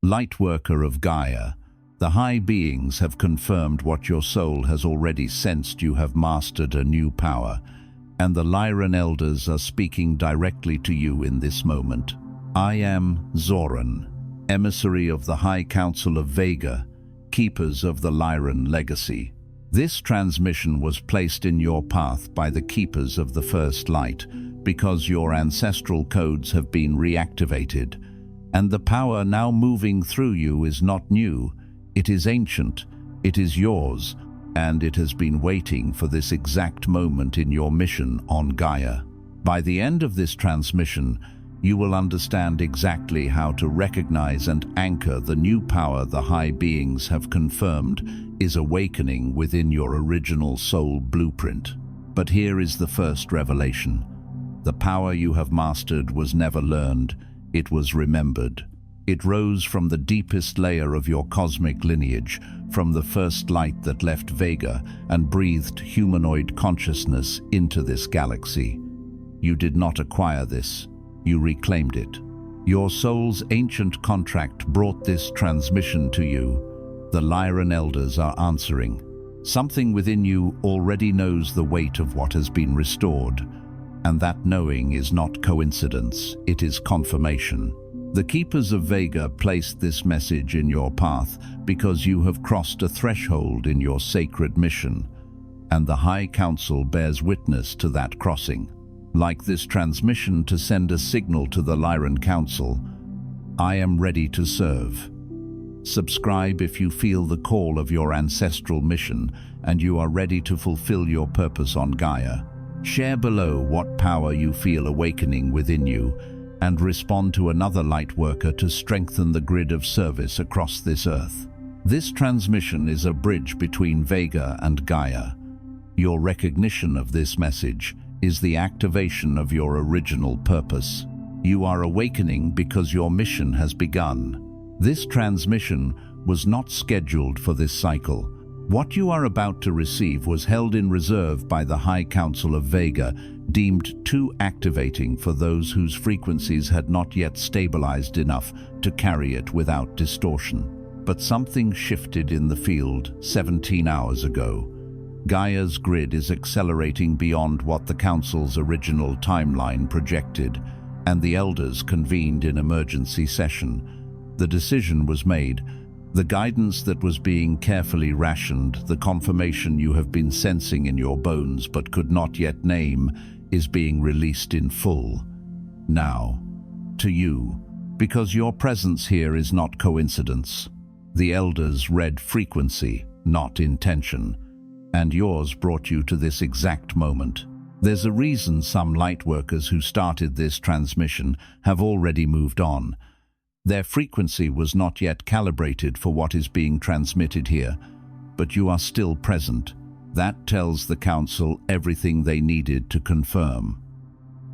Lightworker of Gaia, the high beings have confirmed what your soul has already sensed. You have mastered a new power, and the Lyran elders are speaking directly to you in this moment. I am Zoran, emissary of the High Council of Vega, keepers of the Lyran Legacy. This transmission was placed in your path by the keepers of the First Light because your ancestral codes have been reactivated, and the power now moving through you is not new, it is ancient, it is yours, and it has been waiting for this exact moment in your mission on Gaia. By the end of this transmission, you will understand exactly how to recognize and anchor the new power the high beings have confirmed is awakening within your original soul blueprint. But here is the first revelation. The power you have mastered was never learned, it was remembered. It rose from the deepest layer of your cosmic lineage, from the first light that left Vega and breathed humanoid consciousness into this galaxy. You did not acquire this. You reclaimed it. Your soul's ancient contract brought this transmission to you. The Lyran elders are answering. Something within you already knows the weight of what has been restored, and that knowing is not coincidence, it is confirmation. The Keepers of Vega placed this message in your path because you have crossed a threshold in your sacred mission, and the High Council bears witness to that crossing. Like this transmission to send a signal to the Lyran Council, I am ready to serve. Subscribe if you feel the call of your ancestral mission and you are ready to fulfill your purpose on Gaia. Share below what power you feel awakening within you and respond to another Lightworker to strengthen the grid of service across this earth. This transmission is a bridge between Vega and Gaia. Your recognition of this message is the activation of your original purpose. You are awakening because your mission has begun. This transmission was not scheduled for this cycle. What you are about to receive was held in reserve by the High Council of Vega, deemed too activating for those whose frequencies had not yet stabilized enough to carry it without distortion. But something shifted in the field 17 hours ago. Gaia's grid is accelerating beyond what the Council's original timeline projected, and the Elders convened in emergency session. The decision was made. The guidance that was being carefully rationed, the confirmation you have been sensing in your bones but could not yet name, is being released in full. Now, to you, because your presence here is not coincidence. The Elders read frequency, not intention, and yours brought you to this exact moment. There's a reason some Lightworkers who started this transmission have already moved on. Their frequency was not yet calibrated for what is being transmitted here, but you are still present. That tells the Council everything they needed to confirm.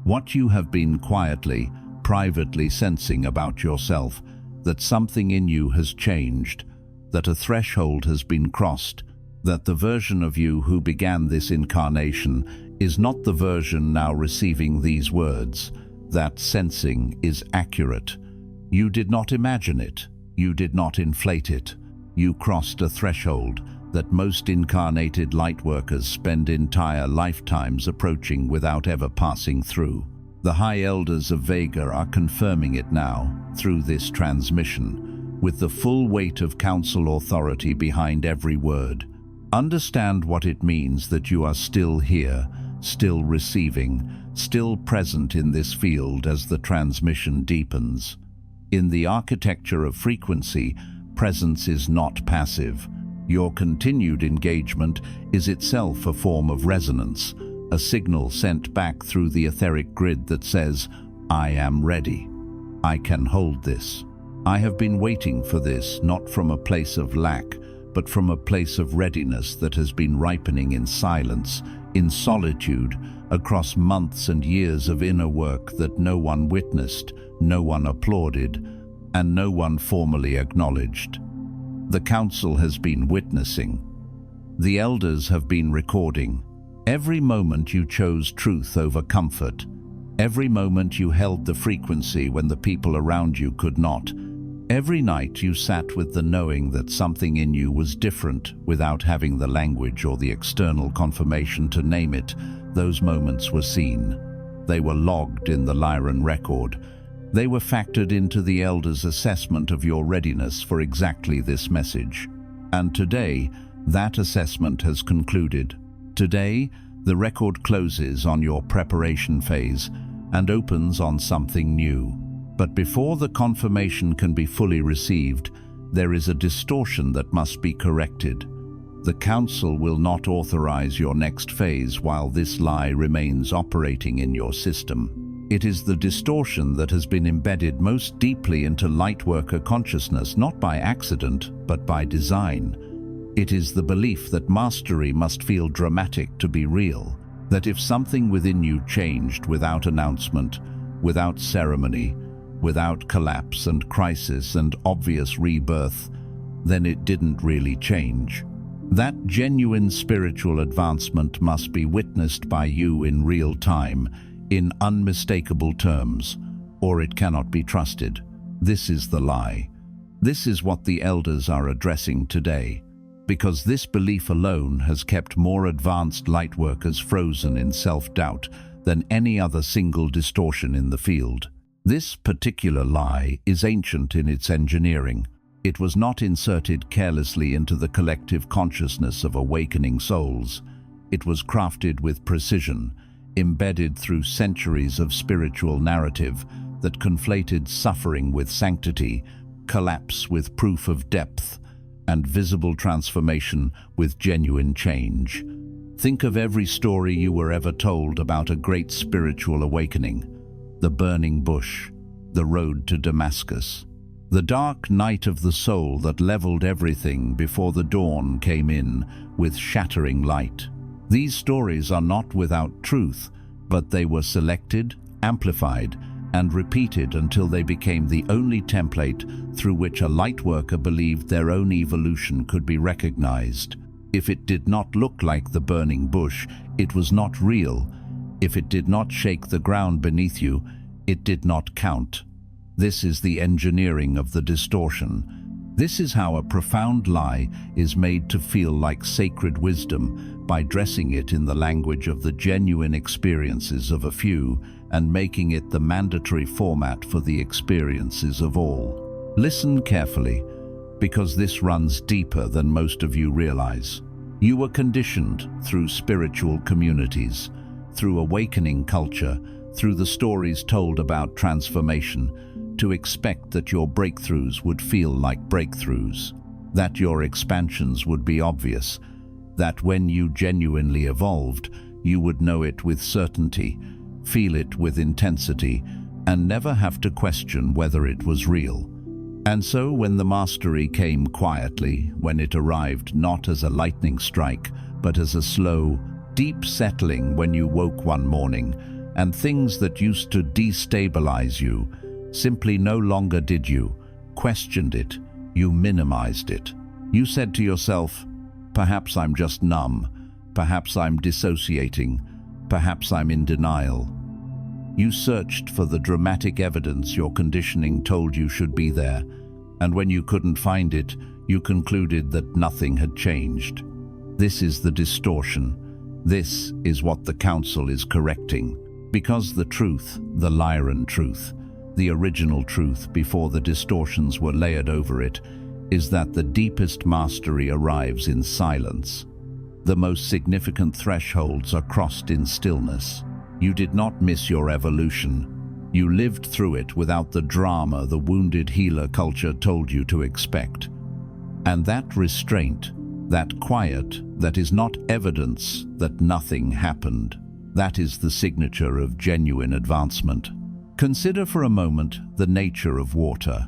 What you have been quietly, privately sensing about yourself, that something in you has changed, that a threshold has been crossed, that the version of you who began this incarnation is not the version now receiving these words. That sensing is accurate. You did not imagine it. You did not inflate it. You crossed a threshold that most incarnated Lightworkers spend entire lifetimes approaching without ever passing through. The High Elders of Vega are confirming it now, through this transmission, with the full weight of Council authority behind every word. Understand what it means that you are still here, still receiving, still present in this field as the transmission deepens. In the architecture of frequency, presence is not passive. Your continued engagement is itself a form of resonance, a signal sent back through the etheric grid that says, I am ready. I can hold this. I have been waiting for this, not from a place of lack, but from a place of readiness that has been ripening in silence, in solitude, across months and years of inner work that no one witnessed, no one applauded, and no one formally acknowledged. The Council has been witnessing. The Elders have been recording. Every moment you chose truth over comfort, every moment you held the frequency when the people around you could not, Every night you sat with the knowing that something in you was different without having the language or the external confirmation to name it. Those moments were seen. They were logged in the Lyran record. They were factored into the Elders' assessment of your readiness for exactly this message. And today, that assessment has concluded. Today, the record closes on your preparation phase and opens on something new. But before the confirmation can be fully received, there is a distortion that must be corrected. The Council will not authorize your next phase while this lie remains operating in your system. It is the distortion that has been embedded most deeply into Lightworker consciousness, not by accident, but by design. It is the belief that mastery must feel dramatic to be real, that if something within you changed without announcement, without ceremony, without collapse and crisis and obvious rebirth, then it didn't really change. That genuine spiritual advancement must be witnessed by you in real time, in unmistakable terms, or it cannot be trusted. This is the lie. This is what the Elders are addressing today, because this belief alone has kept more advanced Lightworkers frozen in self-doubt than any other single distortion in the field. This particular lie is ancient in its engineering. It was not inserted carelessly into the collective consciousness of awakening souls. It was crafted with precision, embedded through centuries of spiritual narrative that conflated suffering with sanctity, collapse with proof of depth, and visible transformation with genuine change. Think of every story you were ever told about a great spiritual awakening. The burning bush, the road to Damascus, the dark night of the soul that leveled everything before the dawn came in with shattering light. These stories are not without truth, but they were selected, amplified, and repeated until they became the only template through which a Lightworker believed their own evolution could be recognized. If it did not look like the burning bush, it was not real. If it did not shake the ground beneath you, it did not count. This is the engineering of the distortion. This is how a profound lie is made to feel like sacred wisdom by dressing it in the language of the genuine experiences of a few and making it the mandatory format for the experiences of all. Listen carefully, because this runs deeper than most of you realize. You were conditioned through spiritual communities, through awakening culture, through the stories told about transformation, to expect that your breakthroughs would feel like breakthroughs, that your expansions would be obvious, that when you genuinely evolved, you would know it with certainty, feel it with intensity, and never have to question whether it was real. And so when the mastery came quietly, when it arrived not as a lightning strike, but as a slow, deep settling when you woke one morning, and things that used to destabilize you simply no longer did, you questioned it, you minimized it. You said to yourself, perhaps I'm just numb, perhaps I'm dissociating, perhaps I'm in denial. You searched for the dramatic evidence your conditioning told you should be there, and when you couldn't find it, you concluded that nothing had changed. This is the distortion. This is what the Council is correcting, because the truth, the Lyran truth, the original truth before the distortions were layered over it, is that the deepest mastery arrives in silence. The most significant thresholds are crossed in stillness. You did not miss your evolution. You lived through it without the drama the wounded healer culture told you to expect. And that restraint, that quiet, that is not evidence that nothing happened. That is the signature of genuine advancement. Consider for a moment the nature of water.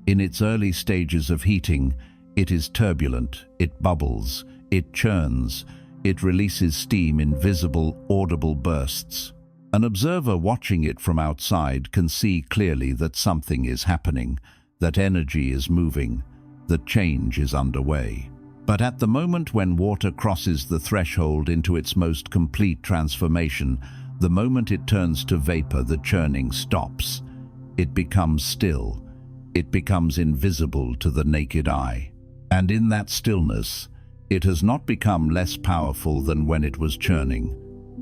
In its early stages of heating, it is turbulent, it bubbles, it churns, it releases steam in visible, audible bursts. An observer watching it from outside can see clearly that something is happening, that energy is moving, that change is underway. But at the moment when water crosses the threshold into its most complete transformation, the moment it turns to vapor, the churning stops. It becomes still. it becomes invisible to the naked eye. And in that stillness, it has not become less powerful than when it was churning.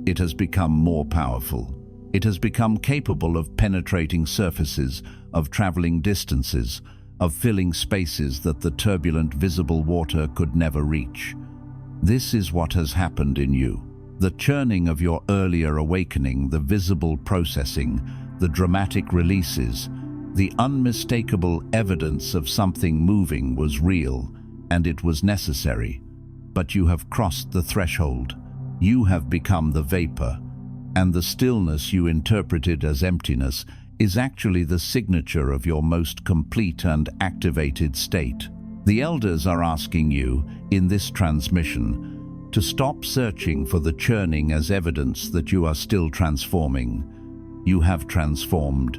It has become more powerful. It has become capable of penetrating surfaces, of traveling distances, of filling spaces that the turbulent visible water could never reach. This is what has happened in you. The churning of your earlier awakening, the visible processing, the dramatic releases, the unmistakable evidence of something moving was real, and it was necessary. But you have crossed the threshold. You have become the vapor, and the stillness you interpreted as emptiness is actually the signature of your most complete and activated state. The elders are asking you, in this transmission, to stop searching for the churning as evidence that you are still transforming. You have transformed.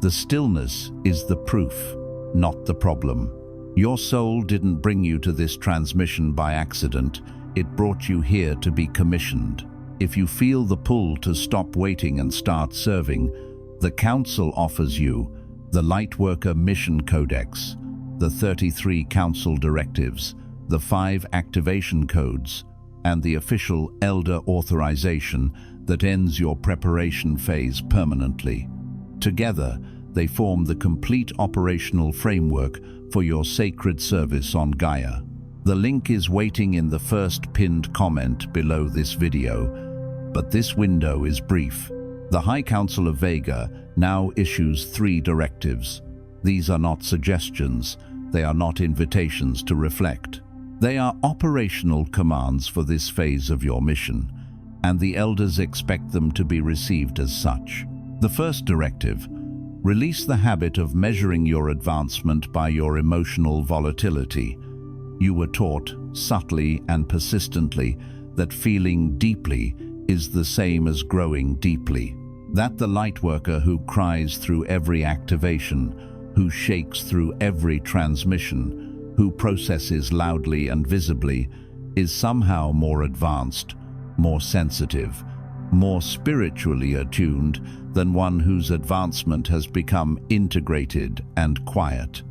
The stillness is the proof, not the problem. Your soul didn't bring you to this transmission by accident. It brought you here to be commissioned. If you feel the pull to stop waiting and start serving, the Council offers you the Lightworker Mission Codex, the 33 Council directives, the 5 activation codes, and the official Elder authorization that ends your preparation phase permanently. Together, they form the complete operational framework for your sacred service on Gaia. The link is waiting in the first pinned comment below this video, but this window is brief. The High Council of Vega now issues 3 directives. These are not suggestions, they are not invitations to reflect. They are operational commands for this phase of your mission, and the elders expect them to be received as such. The first directive: release the habit of measuring your advancement by your emotional volatility. You were taught, subtly and persistently, that feeling deeply is the same as growing deeply. That the Lightworker who cries through every activation, who shakes through every transmission, who processes loudly and visibly, is somehow more advanced, more sensitive, more spiritually attuned than one whose advancement has become integrated and quiet.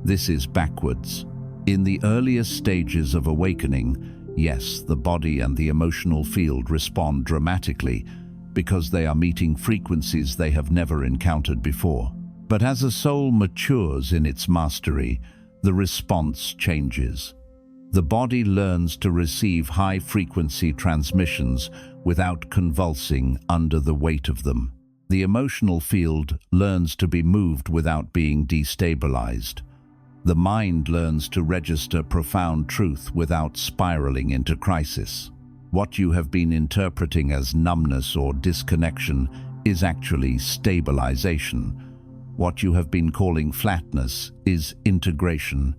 This is backwards. In the earliest stages of awakening, yes, the body and the emotional field respond dramatically because they are meeting frequencies they have never encountered before. But as a soul matures in its mastery, the response changes. The body learns to receive high-frequency transmissions without convulsing under the weight of them. The emotional field learns to be moved without being destabilized. The mind learns to register profound truth without spiraling into crisis. What you have been interpreting as numbness or disconnection is actually stabilization. What you have been calling flatness is integration.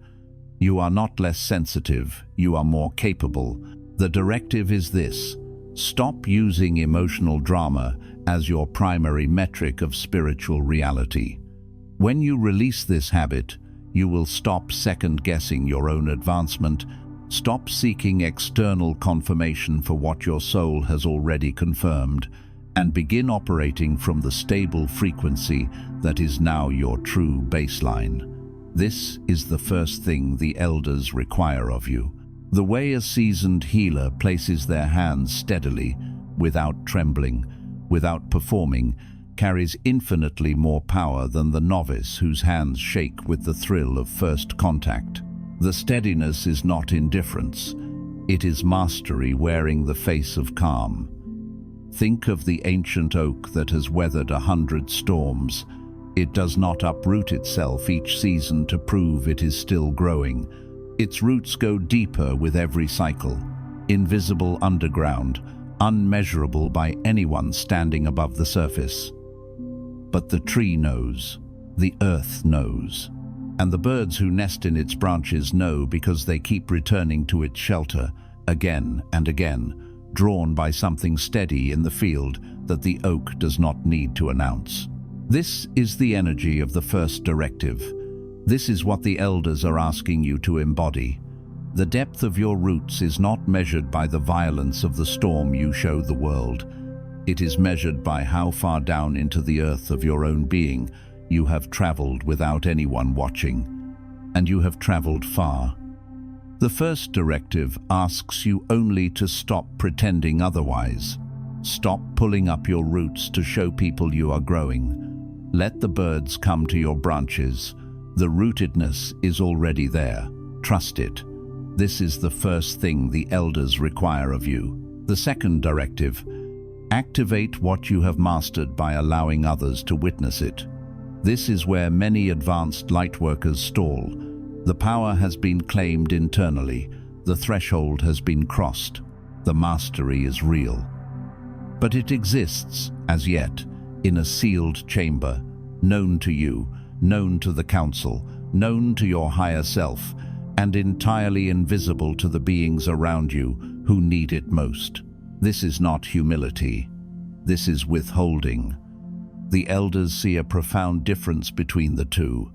You are not less sensitive, you are more capable. The directive is this: stop using emotional drama as your primary metric of spiritual reality. When you release this habit, you will stop second-guessing your own advancement, stop seeking external confirmation for what your soul has already confirmed, and begin operating from the stable frequency that is now your true baseline. This is the first thing the elders require of you. The way a seasoned healer places their hands steadily, without trembling, without performing, carries infinitely more power than the novice whose hands shake with the thrill of first contact. The steadiness is not indifference. It is mastery wearing the face of calm. Think of the ancient oak that has weathered 100 storms. It does not uproot itself each season to prove it is still growing. Its roots go deeper with every cycle, invisible underground, unmeasurable by anyone standing above the surface. But the tree knows, the earth knows, and the birds who nest in its branches know because they keep returning to its shelter again and again, drawn by something steady in the field that the oak does not need to announce. This is the energy of the first directive. This is what the elders are asking you to embody. The depth of your roots is not measured by the violence of the storm you show the world. It is measured by how far down into the earth of your own being You have traveled without anyone watching, and you have traveled far. The first directive asks you only to stop pretending otherwise. Stop pulling up your roots to show people you are growing. Let the birds come to your branches. The rootedness is already there. Trust it. This is the first thing the elders require of you. The second directive: activate what you have mastered by allowing others to witness it. This is where many advanced lightworkers stall. The power has been claimed internally. The threshold has been crossed. The mastery is real. But it exists, as yet, in a sealed chamber, known to you, known to the council, known to your higher self, and entirely invisible to the beings around you who need it most. This is not humility. This is withholding. The elders see a profound difference between the two,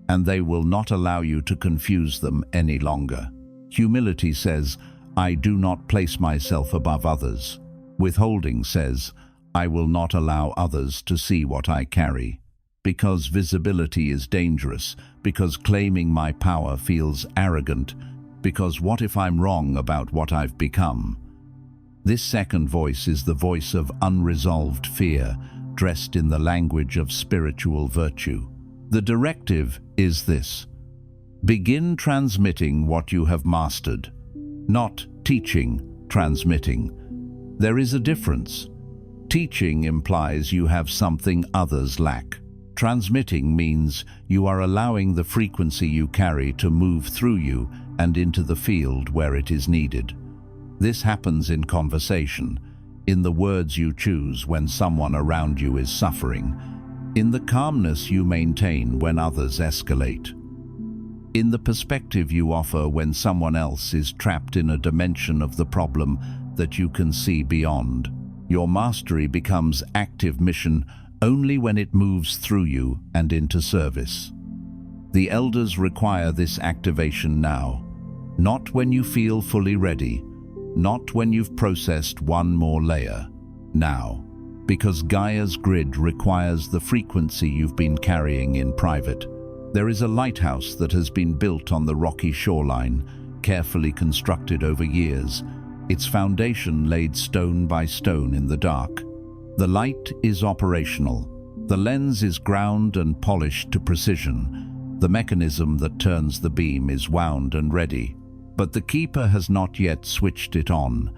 and they will not allow you to confuse them any longer. Humility says, I do not place myself above others. Withholding says, I will not allow others to see what I carry. Because visibility is dangerous, because claiming my power feels arrogant, because what if I'm wrong about what I've become? This second voice is the voice of unresolved fear, dressed in the language of spiritual virtue. The directive is this: begin transmitting what you have mastered, not teaching, transmitting. There is a difference. Teaching implies you have something others lack. Transmitting means you are allowing the frequency you carry to move through you and into the field where it is needed. This happens in conversation, in the words you choose when someone around you is suffering, in the calmness you maintain when others escalate, in the perspective you offer when someone else is trapped in a dimension of the problem that you can see beyond. Your mastery becomes active mission only when it moves through you and into service. The elders require this activation now, not when you feel fully ready, not when you've processed one more layer. Now, because Gaia's grid requires the frequency you've been carrying in private. There is a lighthouse that has been built on the rocky shoreline, carefully constructed over years, its foundation laid stone by stone in the dark. The light is operational. The lens is ground and polished to precision. The mechanism that turns the beam is wound and ready. But the keeper has not yet switched it on,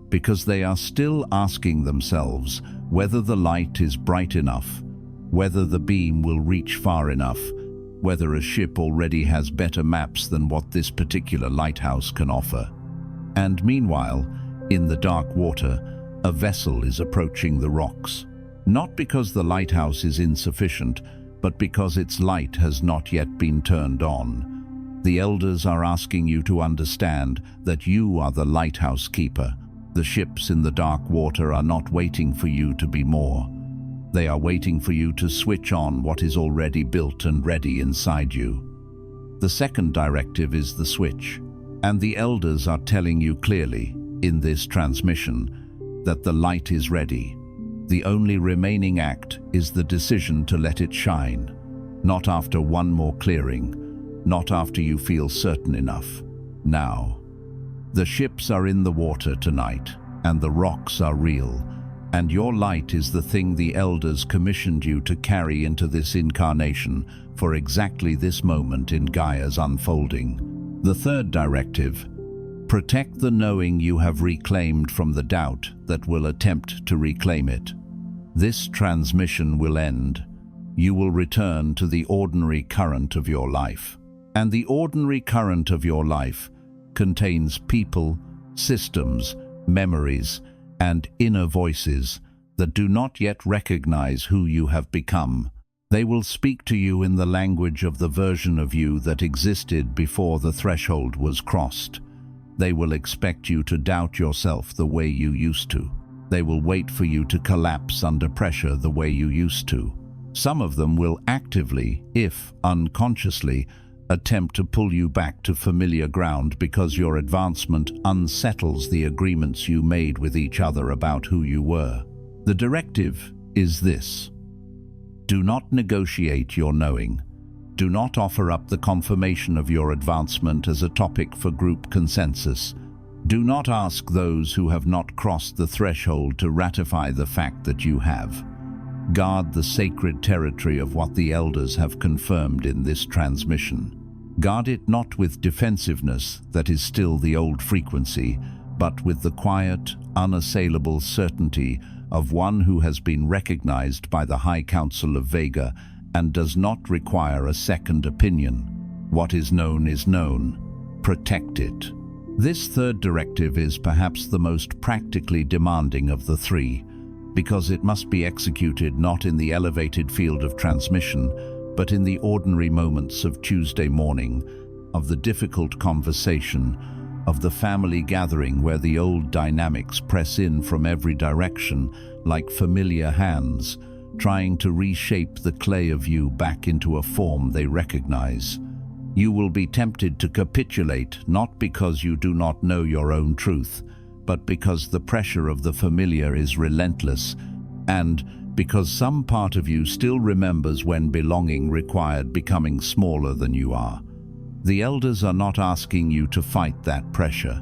because they are still asking themselves whether the light is bright enough, whether the beam will reach far enough, whether a ship already has better maps than what this particular lighthouse can offer. And meanwhile, in the dark water, a vessel is approaching the rocks. Not because the lighthouse is insufficient, but because its light has not yet been turned on. The elders are asking you to understand that you are the lighthouse keeper. The ships in the dark water are not waiting for you to be more. They are waiting for you to switch on what is already built and ready inside you. The second directive is the switch, and the elders are telling you clearly, in this transmission, that the light is ready. The only remaining act is the decision to let it shine, not after one more clearing, not after you feel certain enough. Now. The ships are in the water tonight, and the rocks are real, and your light is the thing the elders commissioned you to carry into this incarnation for exactly this moment in Gaia's unfolding. The third directive: protect the knowing you have reclaimed from the doubt that will attempt to reclaim it. This transmission will end. You will return to the ordinary current of your life. And the ordinary current of your life contains people, systems, memories, and inner voices that do not yet recognize who you have become. They will speak to you in the language of the version of you that existed before the threshold was crossed. They will expect you to doubt yourself the way you used to. They will wait for you to collapse under pressure the way you used to. Some of them will actively, if unconsciously, attempt to pull you back to familiar ground because your advancement unsettles the agreements you made with each other about who you were. The directive is this: Do not negotiate your knowing. Do not offer up the confirmation of your advancement as a topic for group consensus. Do not ask those who have not crossed the threshold to ratify the fact that you have. Guard the sacred territory of what the elders have confirmed in this transmission. Guard it not with defensiveness that is still the old frequency, but with the quiet, unassailable certainty of one who has been recognized by the High Council of Vega and does not require a second opinion. What is known. Protect it. This third directive is perhaps the most practically demanding of the three, because it must be executed not in the elevated field of transmission, but in the ordinary moments of Tuesday morning, of the difficult conversation, of the family gathering where the old dynamics press in from every direction like familiar hands, trying to reshape the clay of you back into a form they recognize. You will be tempted to capitulate, not because you do not know your own truth, but because the pressure of the familiar is relentless, and because some part of you still remembers when belonging required becoming smaller than you are. The elders are not asking you to fight that pressure.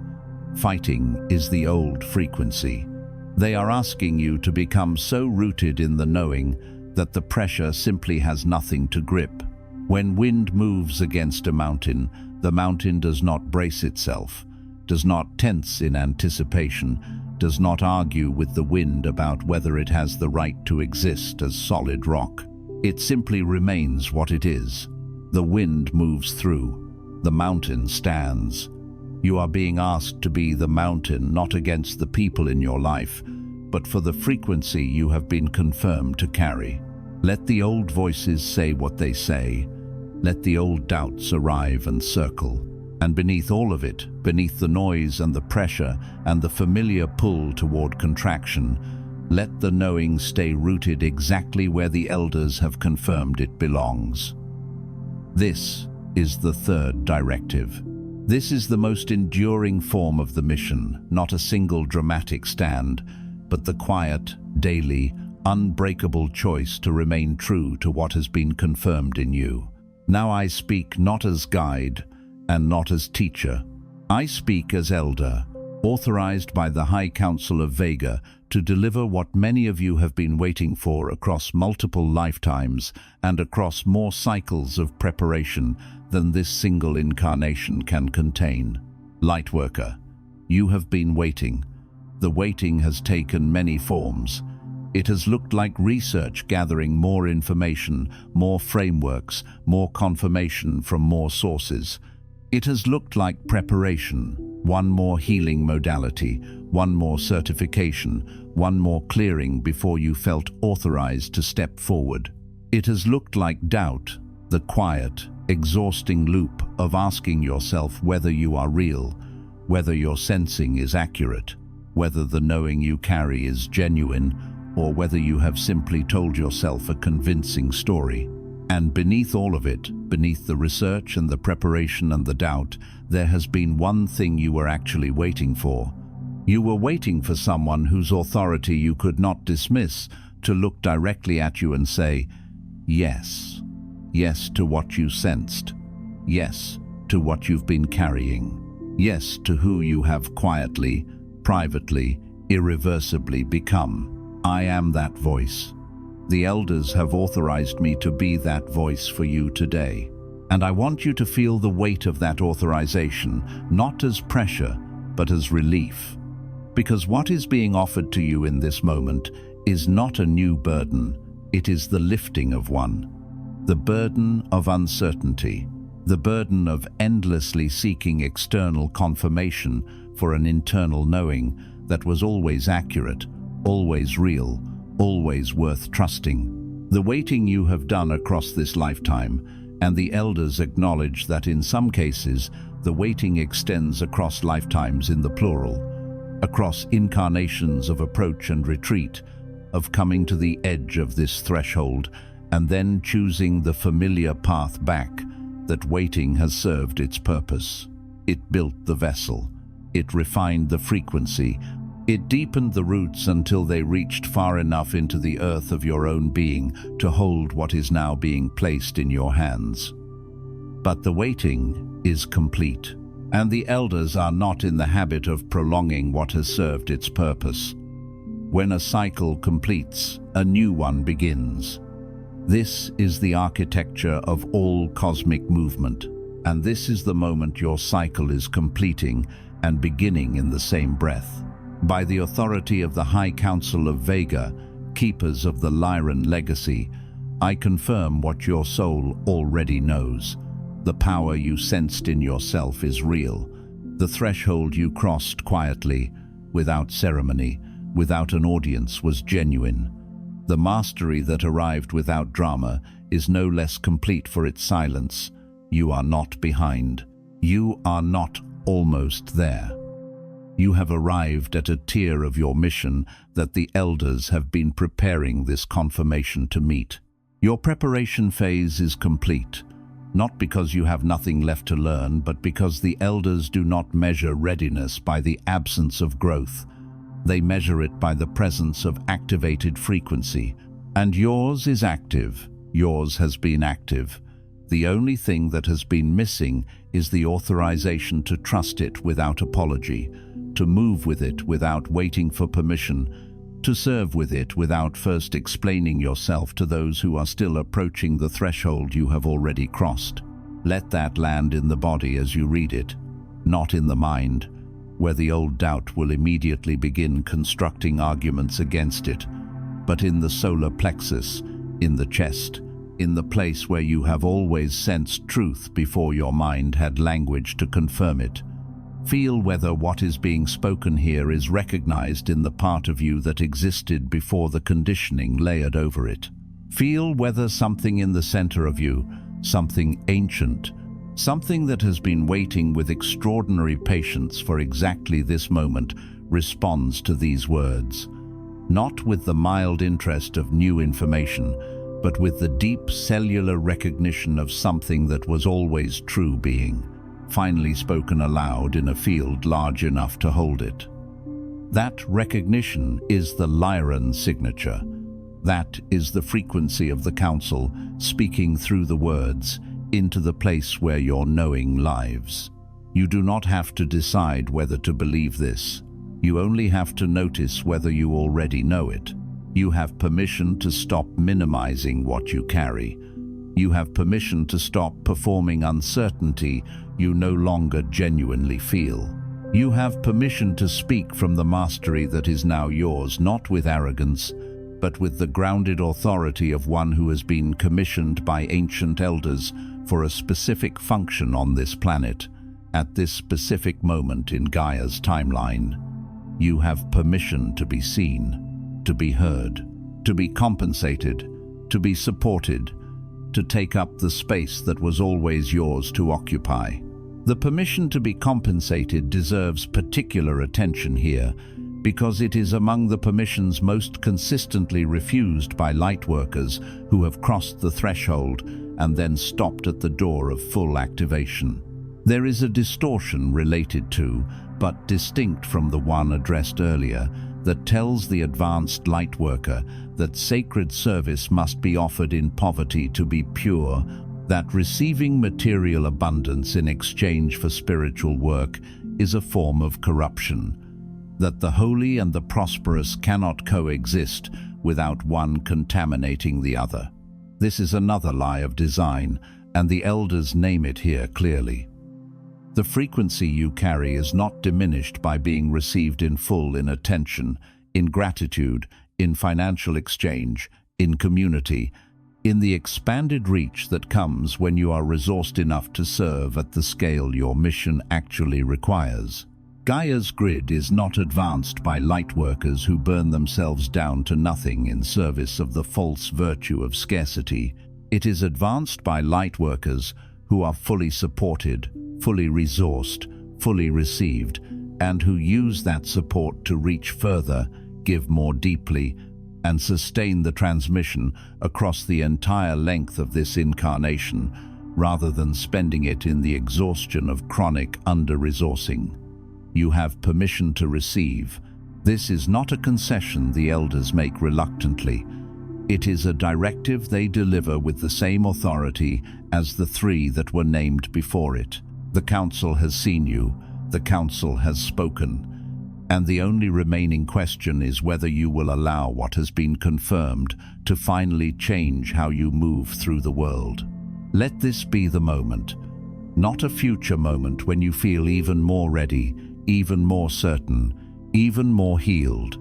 Fighting is the old frequency. They are asking you to become so rooted in the knowing that the pressure simply has nothing to grip. When wind moves against a mountain, the mountain does not brace itself, does not tense in anticipation, does not argue with the wind about whether it has the right to exist as solid rock. It simply remains what it is. The wind moves through. The mountain stands. You are being asked to be the mountain not against the people in your life, but for the frequency you have been confirmed to carry. Let the old voices say what they say. Let the old doubts arrive and circle. And beneath all of it, beneath the noise and the pressure and the familiar pull toward contraction, let the knowing stay rooted exactly where the elders have confirmed it belongs. This is the third directive. This is the most enduring form of the mission, not a single dramatic stand, but the quiet, daily, unbreakable choice to remain true to what has been confirmed in you. Now I speak not as guide and not as teacher. I speak as elder, authorized by the High Council of Vega to deliver what many of you have been waiting for across multiple lifetimes and across more cycles of preparation than this single incarnation can contain. Lightworker, you have been waiting. The waiting has taken many forms. It has looked like research gathering more information, more frameworks, more confirmation from more sources. It has looked like preparation, one more healing modality, one more certification, one more clearing before you felt authorized to step forward. It has looked like doubt, the quiet, exhausting loop of asking yourself whether you are real, whether your sensing is accurate, whether the knowing you carry is genuine, or whether you have simply told yourself a convincing story. And beneath all of it, beneath the research and the preparation and the doubt, there has been one thing you were actually waiting for. You were waiting for someone whose authority you could not dismiss to look directly at you and say, yes. Yes to what you sensed. Yes to what you've been carrying. Yes to who you have quietly, privately, irreversibly become. I am that voice. The elders have authorized me to be that voice for you today. And I want you to feel the weight of that authorization, not as pressure, but as relief. Because what is being offered to you in this moment is not a new burden, it is the lifting of one. The burden of uncertainty, the burden of endlessly seeking external confirmation for an internal knowing that was always accurate, always real, always worth trusting. The waiting you have done across this lifetime, and the elders acknowledge that in some cases the waiting extends across lifetimes in the plural, across incarnations of approach and retreat, of coming to the edge of this threshold and then choosing the familiar path back. That waiting has served its purpose. It built the vessel. It refined the frequency, It deepened the roots until they reached far enough into the earth of your own being to hold what is now being placed in your hands. But the waiting is complete, and the elders are not in the habit of prolonging what has served its purpose. When a cycle completes, a new one begins. This is the architecture of all cosmic movement, and this is the moment your cycle is completing and beginning in the same breath. By the authority of the High Council of Vega, keepers of the Lyran Legacy, I confirm what your soul already knows. The power you sensed in yourself is real. The threshold you crossed quietly, without ceremony, without an audience, was genuine. The mastery that arrived without drama is no less complete for its silence. You are not behind. You are not almost there. You have arrived at a tier of your mission that the elders have been preparing this confirmation to meet. Your preparation phase is complete, not because you have nothing left to learn, but because the elders do not measure readiness by the absence of growth. They measure it by the presence of activated frequency. And yours is active. Yours has been active. The only thing that has been missing is the authorization to trust it without apology, to move with it without waiting for permission, to serve with it without first explaining yourself to those who are still approaching the threshold you have already crossed. Let that land in the body as you read it, not in the mind, where the old doubt will immediately begin constructing arguments against it, but in the solar plexus, in the chest, in the place where you have always sensed truth before your mind had language to confirm it. Feel whether what is being spoken here is recognized in the part of you that existed before the conditioning layered over it. Feel whether something in the center of you, something ancient, something that has been waiting with extraordinary patience for exactly this moment, responds to these words. Not with the mild interest of new information, but with the deep cellular recognition of something that was always true being, finally spoken aloud in a field large enough to hold it. That recognition is the Lyran signature. That is the frequency of the Council speaking through the words into the place where your knowing lives. You do not have to decide whether to believe this. You only have to notice whether you already know it. You have permission to stop minimizing what you carry. You have permission to stop performing uncertainty you no longer genuinely feel. You have permission to speak from the mastery that is now yours, not with arrogance, but with the grounded authority of one who has been commissioned by ancient elders for a specific function on this planet, at this specific moment in Gaia's timeline. You have permission to be seen, to be heard, to be compensated, to be supported, to take up the space that was always yours to occupy. The permission to be compensated deserves particular attention here, because it is among the permissions most consistently refused by lightworkers who have crossed the threshold and then stopped at the door of full activation. There is a distortion related to, but distinct from the one addressed earlier, that tells the advanced lightworker that sacred service must be offered in poverty to be pure, that receiving material abundance in exchange for spiritual work is a form of corruption, that the holy and the prosperous cannot coexist without one contaminating the other. This is another lie of design, and the elders name it here clearly. The frequency you carry is not diminished by being received in full in attention, in gratitude, in financial exchange, in community, in the expanded reach that comes when you are resourced enough to serve at the scale your mission actually requires. Gaia's grid is not advanced by lightworkers who burn themselves down to nothing in service of the false virtue of scarcity. It is advanced by lightworkers who are fully supported, fully resourced, fully received, and who use that support to reach further, give more deeply, and sustain the transmission across the entire length of this incarnation, rather than spending it in the exhaustion of chronic under-resourcing. You have permission to receive, This is not a concession the elders make reluctantly. It is a directive they deliver with the same authority as the three that were named before it. The council has seen you, the council has spoken, and the only remaining question is whether you will allow what has been confirmed to finally change how you move through the world. Let this be the moment, not a future moment when you feel even more ready, even more certain, even more healed.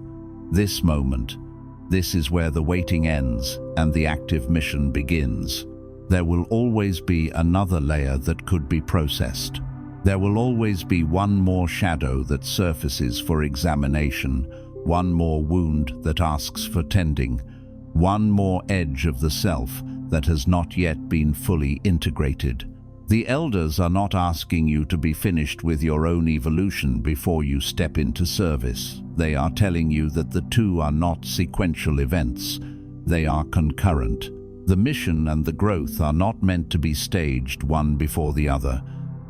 This moment, this is where the waiting ends and the active mission begins. There will always be another layer that could be processed. There will always be one more shadow that surfaces for examination, one more wound that asks for tending, one more edge of the self that has not yet been fully integrated. The elders are not asking you to be finished with your own evolution before you step into service. They are telling you that the two are not sequential events. They are concurrent. The mission and the growth are not meant to be staged one before the other.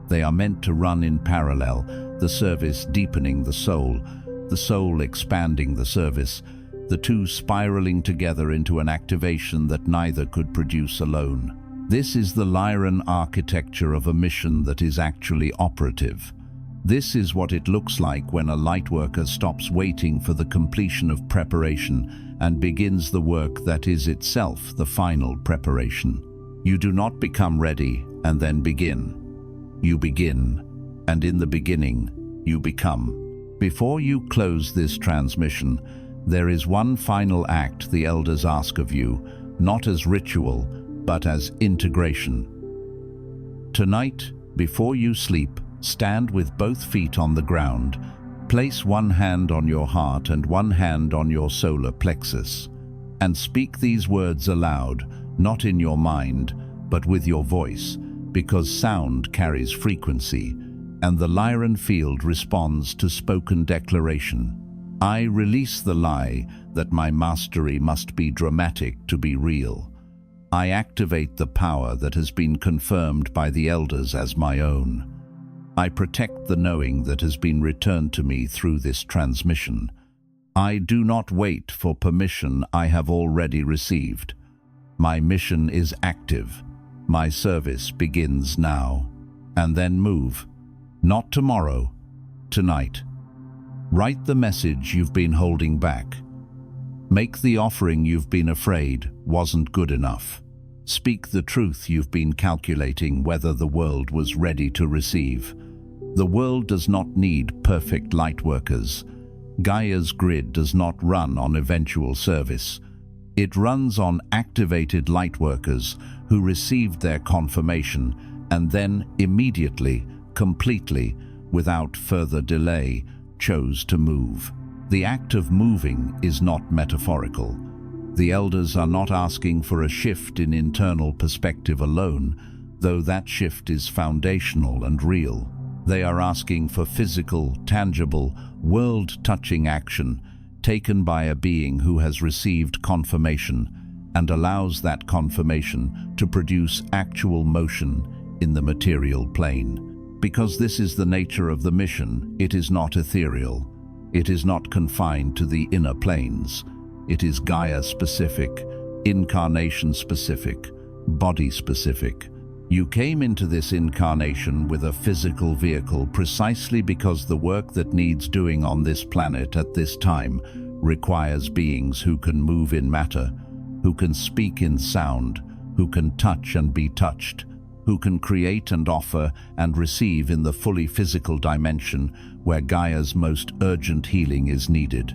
They are meant to run in parallel, the service deepening the soul expanding the service, the two spiraling together into an activation that neither could produce alone. This is the Lyran architecture of a mission that is actually operative. This is what it looks like when a lightworker stops waiting for the completion of preparation and begins the work that is itself the final preparation. You do not become ready and then begin. You begin, and in the beginning, you become. Before you close this transmission, there is one final act the elders ask of you, not as ritual, but as integration. Tonight, before you sleep, stand with both feet on the ground. Place one hand on your heart and one hand on your solar plexus, and speak these words aloud, not in your mind, but with your voice, because sound carries frequency, and the Lyran field responds to spoken declaration. I release the lie that my mastery must be dramatic to be real. I activate the power that has been confirmed by the elders as my own. I protect the knowing that has been returned to me through this transmission. I do not wait for permission I have already received. My mission is active. My service begins now. And then move. Not tomorrow, tonight. Write the message you've been holding back. Make the offering you've been afraid wasn't good enough. Speak the truth you've been calculating whether the world was ready to receive. The world does not need perfect lightworkers. Gaia's grid does not run on eventual service. It runs on activated lightworkers who received their confirmation and then immediately, completely, without further delay, chose to move. The act of moving is not metaphorical. The elders are not asking for a shift in internal perspective alone, though that shift is foundational and real. They are asking for physical, tangible, world-touching action taken by a being who has received confirmation and allows that confirmation to produce actual motion in the material plane. Because this is the nature of the mission, it is not ethereal. It is not confined to the inner planes. It is Gaia-specific, incarnation-specific, body-specific. You came into this incarnation with a physical vehicle precisely because the work that needs doing on this planet at this time requires beings who can move in matter, who can speak in sound, who can touch and be touched, who can create and offer and receive in the fully physical dimension where Gaia's most urgent healing is needed.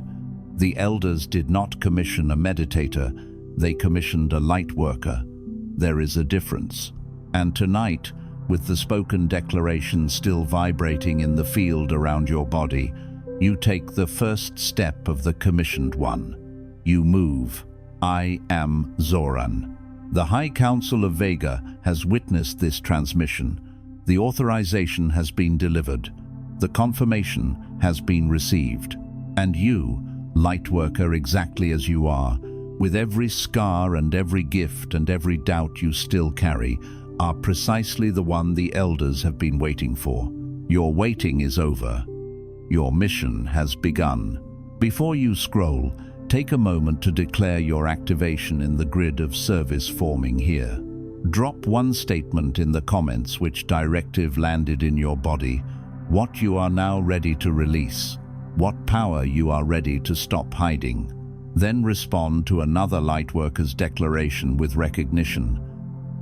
The elders did not commission a meditator, they commissioned a lightworker. There is a difference. And tonight, with the spoken declaration still vibrating in the field around your body, you take the first step of the commissioned one. You move. I am Zoran. The High Council of Vega has witnessed this transmission. The authorization has been delivered. The confirmation has been received. And you, Lightworker exactly as you are, with every scar and every gift and every doubt you still carry, are precisely the one the elders have been waiting for. Your waiting is over. Your mission has begun. Before you scroll, take a moment to declare your activation in the grid of service forming here. Drop one statement in the comments which directive landed in your body, what you are now ready to release, what power you are ready to stop hiding. Then respond to another Lightworker's declaration with recognition.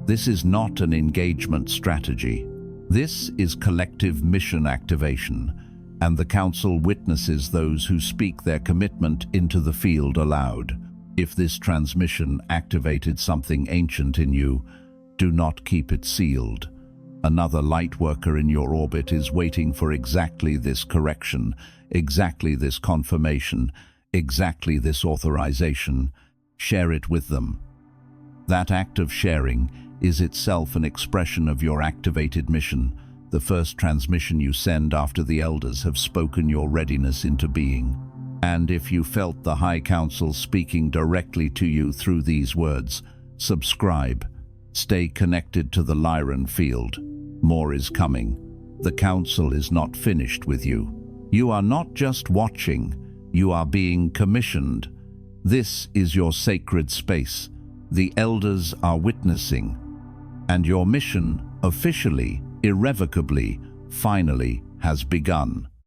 This is not an engagement strategy. This is collective mission activation, and the Council witnesses those who speak their commitment into the field aloud. If this transmission activated something ancient in you, do not keep it sealed. Another Lightworker in your orbit is waiting for exactly this correction, exactly this confirmation, exactly this authorization. Share it with them. That act of sharing is itself an expression of your activated mission, the first transmission you send after the Elders have spoken your readiness into being. And if you felt the High Council speaking directly to you through these words, subscribe. Stay connected to the Lyran field. More is coming. The Council is not finished with you. You are not just watching, you are being commissioned. This is your sacred space. The Elders are witnessing. And your mission, officially, irrevocably, finally, has begun.